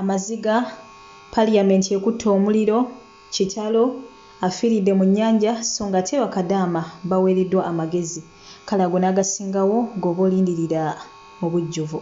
Amaziga Parliament ekutta omuliro kitalo afiiridde mu nnyanja so ng'ate bakadaama baweereddwa amagezi kale ago n'agasingawo g'oba olindirira mu bujjuvu.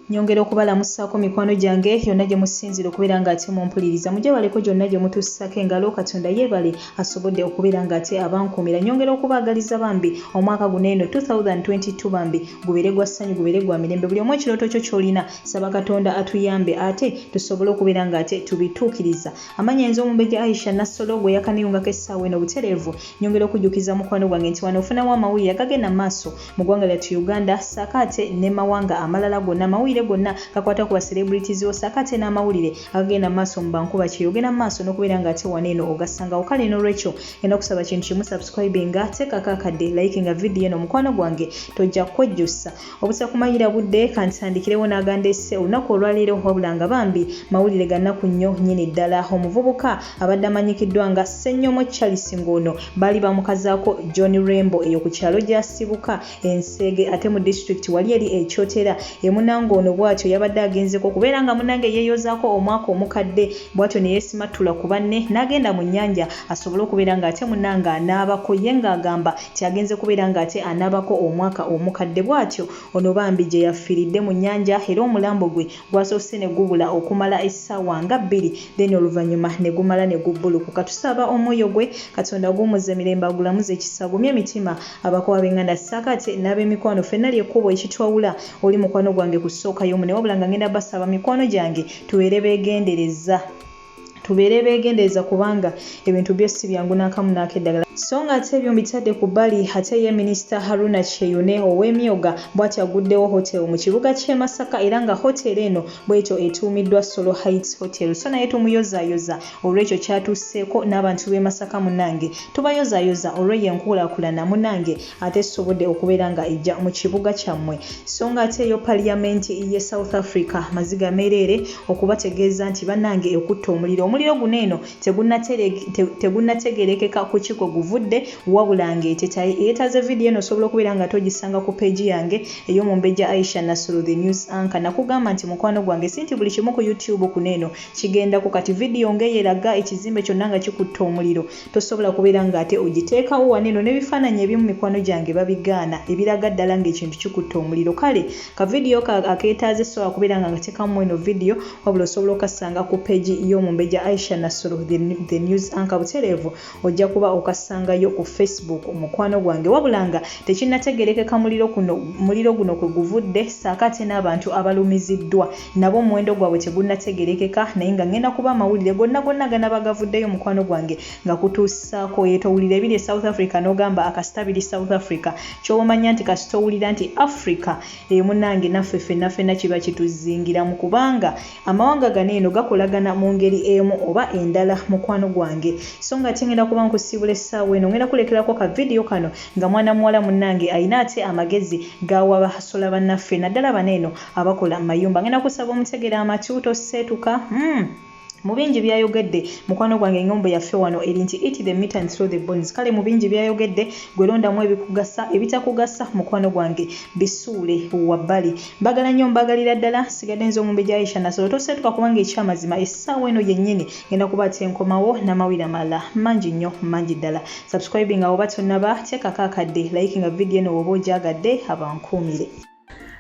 Nyongera okubalamusaako mikwano gyange yonna gye musinzira okubeera ng'ate mumpuliriza mujje baleko gyonna gye mutussako engalo Katonda yeebale asobodde okubeera ng'ate abankuumira. Nyongera okubaagaliza bambi omwaka guno eno 2022 bambi gubeere gwa ssanyu gubeere gwa mirembe buli omu ekirooto kyo ky'olina saba Katonda atuyambe ate tusobole okubeera ng'ate tubituukiriza. Amanya enzo Omumbejja Aisha Nassolo gwe yakaniyungako essaawa eno butereevu nyongera okujjukiza mukwano gwange nti wano ofunamu amawulire agagenda maaso mu ggwanga lyattu Uganda ssaako ate ne mawanga amalala gonna amawulire gonna gakwata ku ba celebrities osaka ate n'amawulire agenda maaso mu bankuba kye ogenda maaso n'okubeera ng'ate wano eno ogasangawo kale n'olwekyo ngenda kusaba kintu kimu subscribinga teekako akadde likinga video eno mukwano gwange tojja kwejjusa obusakumayira budde kantisandikirewo n'agandese olunaku olwaleero wabula nga bambi mawulire ga nnaku nnyo nnyini ddala omuvubuka abadde amanyikiddwa nga Ssenyomo Charles Ngono baali bamukazaako John Rembo eyo ku kyalo gy'asibuka Ensege ate mu district wali eri ekyotera emunango ono bwatyo yabadde agenzeko kubeera nga munange yeeyozaako omwaka omukadde bwatyo ne yeesimattula ku banne n'agenda mu nnyanja asobole okubeera ng'ate munange anaabako ye ng'agamba ti agenze kubeera ng'ate anaabako omwaka omukadde bwatyo ono bambi gye yafiiridde mu nnyanja era omulambo gwe gwasoose ne gubula okumala essaawa nga 2 then oluvannyuma ne gumala ne gubbulukuka. Tusaba omwoyo gwe Katonda guumuze emirembe agulamuze ekisa agumye emitima abakuba b'enganda ssaako ate n'ab'emikwano ffenna ly'ekkubo ekitwawula oli mukwano gwange ku ssooka y'omu ne wabula nga ngenda basaba mikwano gyange tubeere beegendereza kubanga ebintu byose byangu n'akamu n'akeddagala so nga ate ebyo mbitadde ku bbali ate ye Minisita Haruna Kyeyune ow'emyoga bw'ati aguddewo hotel mu kibuga ky'e Masaka era nga hotel eno bw'etyo etuumiddwa Solo Heights Hotel so naye tumuyozaayoza olw'ekyo kyatuuseeko n'abantu b'e Masaka munnange tubayozaayoza olw'eyo enkulaakulana munnange ate sobodde okubeera nga ejja mu kibuga kyammwe so nga ate eyo Parliament ye South Africa Maziga Merere okubategeeza nti bannange ekutta omuliro guno eno tegunnategerekeka ku kiko guvudde wabula ng'eyeetaze video eno osobola okubeera nga togisanga ku page yange ey'Omumbejja Aisha Nassolo the news anchor nakugamba nti mukwano gwange si nti buli kimu ku YouTube kuno eno kigenda ku kati video ng'eyeraga ekizimbe kyonna nga kikutta omuliro tosobola kubeera ng'ate ogiteekawo wano eno n'ebifaananyi eby'omu mikwano gyange babigaana ebiraga ddala ng'ekintu kikutta omuliro kale ka video akeetaaze sobola kubeera nga ngateekamu eno video wabula osobola okasanga ku page y'Omumbejja Aisha Nassolo the news anchor butereevu ojja kuba okasangayo ku Facebook omukwano gwange wabula nga tekinnategerekeka muliro guno kwe guvudde ssaako ate n'abantu abalumiziddwa nabo omuwendo gwabwe tegunnategerekeka naye nga ngenda kuba amawulire gonna gana bagavuddeyo omukwano gwange nga kutuusaako yeetowulira ebiri e South Africa n'ogamba akasita biri South Africa ky'omanya nti kasitowulira nti Africa emunange naffe ffenna kiba kituzingiramu kubanga amawanga gano eno gakolagana mu ngeri emu oba endala mukwano gwange so nga tengenda kuba nkusiibula essaawa eno ngenda kulekerako ka video kano nga mwana muwala munnange ayina ate amagezi gawa basola bannaffe naddala baneeno abakola mayumba ngenda kusaba omutegera amatu toseetuka mu bingi byayogedde mukwano gwange engombo yaffe wano eri nti eat the meat and throw the bones kale mu bingi byayogedde gwelondamu ebikugasa ebitakugasa mukwano gwange bisuule wabbali mbagala nnyo mbagalira ddala sigadde nze Omumbejja Aisha Nassolo toseetuka kubanga ekyamazima essaawa eno yennyini ngenda kuba tenkomawo n'amawulire amalala mangi nnyo mangi ddala subscribing awo batonnaba teekako akadde likinga video eno woba ogyagadde abankuumire.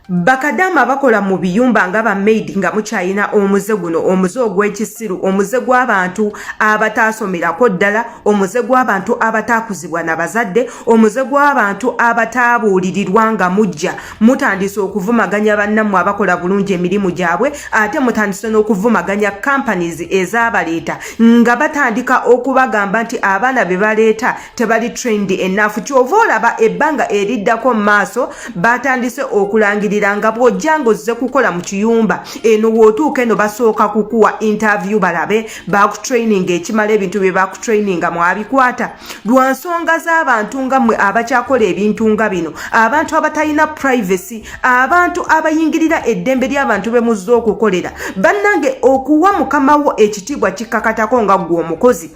Bakadama bakola mu biyumba nga ba maid nga mukyayina omuze guno omuze ogw'ekisiru omuze gw'abantu abataasomerako ddala omuze gw'abantu abatakuzibwa na bazadde omuze gw'abantu abataabuulirirwa nga mujja mutandise okuvumaganya bannammwe abakola bulungi emirimu gyabwe ate mutandise n'okuvumaganya companies ezabaleeta nga batandika okubagamba nti abaana be baleeta tebali trained enough kyova olaba ebbanga eriddako mu maaso batandise okulangira nga bw'ojjanga ozze kukola mu kiyumba eno wootuuka eno basooka kukuwa interview balabe bakutraining ekimala ebintu bye bakutraininga mwabikwata lwa nsonga z'abantu nga mmwe abakyakola ebintu nga bino abantu abatalina privacy abantu abayingirira eddembe ly'abantu be muzze okukolera bannange okuwa mukama wo ekitiibwa kikkakatako nga ggwe omukozi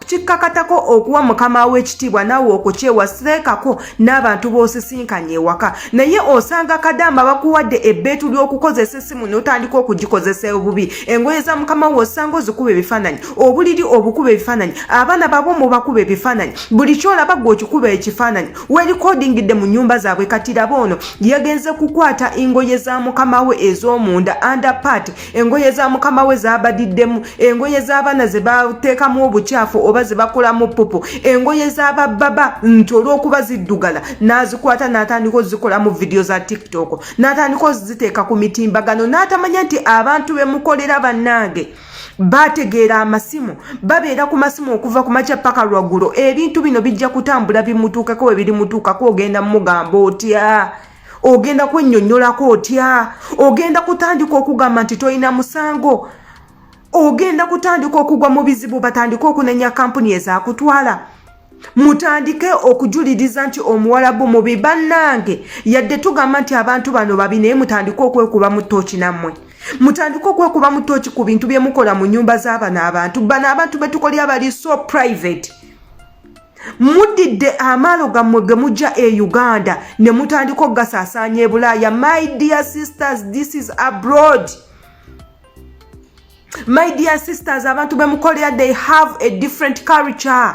kikakatako okuwa mukama w'ekitiibwa naawe okukyewaseekako n'abantu b'osisinkanye ewaka naye osanga kadamba bakuwadde ebbeetu ly'okukozesa essimu n'otandika okugikozesa obubi engoye za mukama wo osanga ozikuba ebifaananyi obuliri obukuba ebifaananyi abaana babo mubakuba ebifaananyi buli kyolaba gwe okikuba ekifaananyi weerikodingidde mu nnyumba zaabwe kati laba ono yagenze kukwata engoye za mukama we ez'omunda underpart engoye za mukama we zabadiddemu engoye z'abaana ze bateekamu obukyafu oba ze bakolamu pupu engoye z'abababa nti olw'okuba ziddugala n'azikwata n'atandika ozikolamu vidiyo za tiktok n'atandika oziteeka ku mitimbagano n'atamanya nti abantu be mukolera bannange bategeera amasimu babeera ku masimu okuva ku makya paka lwaggulo ebintu bino bijja kutambula bimutuukako we biri mutuukako ogenda mugamba otya ogenda kwennyonnyolako otya ogenda kutandika okugamba nti tolina musango ogenda kutandika okugwa mu bizibu batandika okunenya kampuni ezakutwala mutandike okujuliriza nti omuwalabu mubi bannange yadde tugamba nti abantu bano babi naye mutandike okwekuba mu ttooki nammwe mutandika okwekuba mu ttooki ku bintu bye mukola mu nnyumba z'abano abantu betukolera bali so private muddidde amaalo gammwe ge mujja e Uganda ne mutandika okugasaasaanya e Bulaaya. My dear sisters, this is abroad. My dear sisters, abantu bemukolera they have a different culture.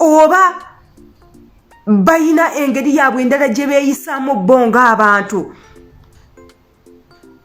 Oba bayina engeri yaabwe endala gye beeyisaamu bo ng'abantu.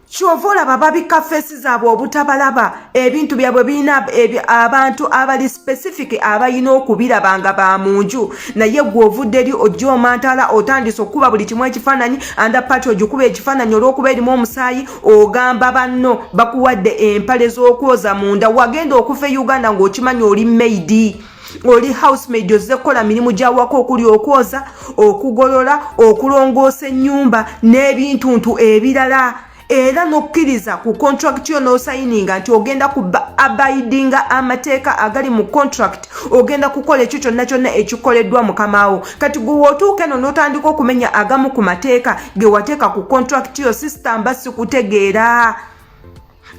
Kyova olaba babika feesi zaabwe obutabalaba ebintu byabwe birina abantu abali specific abayina okubiraba nga ba mu nju naye gwe ovudde eri ojja omantala otandise okukuba buli kimu ekifaananyi underpart ogikuba ekifaananyi olw'okuba erimu omusaayi ogamba banno bakuwadde empale z'okwoza munda wagenda okufa e Uganda ng'okimanya oli maidi oli housemaid ozze kukola mirimu gyawaka okuli okwoza okugolola okulongoosa ennyumba n'ebintuntu ebirala era nokkiriza ku contract yo n'osayininga nti ogenda abidinga amateeka agali mu contract ogenda kukola ekyo kyonna kyonna ekikoleddwa mukamaawo kati gwe otuuka eno n'otandika okumenya agamu ku mateeka ge wateeka ku contract yo system basi kutegeera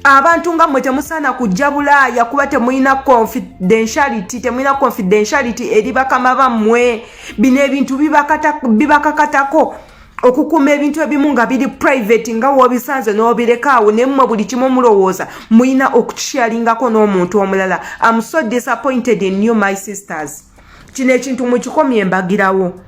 abantu nga mmwe temusaana kujja Bulaaya kuba temulina confidentiality eri bakama bammwe bino ebintu bibakakatako okukuuma ebintu ebimu nga biri private nga wobisanze n'obireka ne mmwe buli kimu mulowooza muyina okukishalingako n'omuntu omulala. I'm so disappointed in you my sisters. Kino ekintu mukikomye mbagirawo.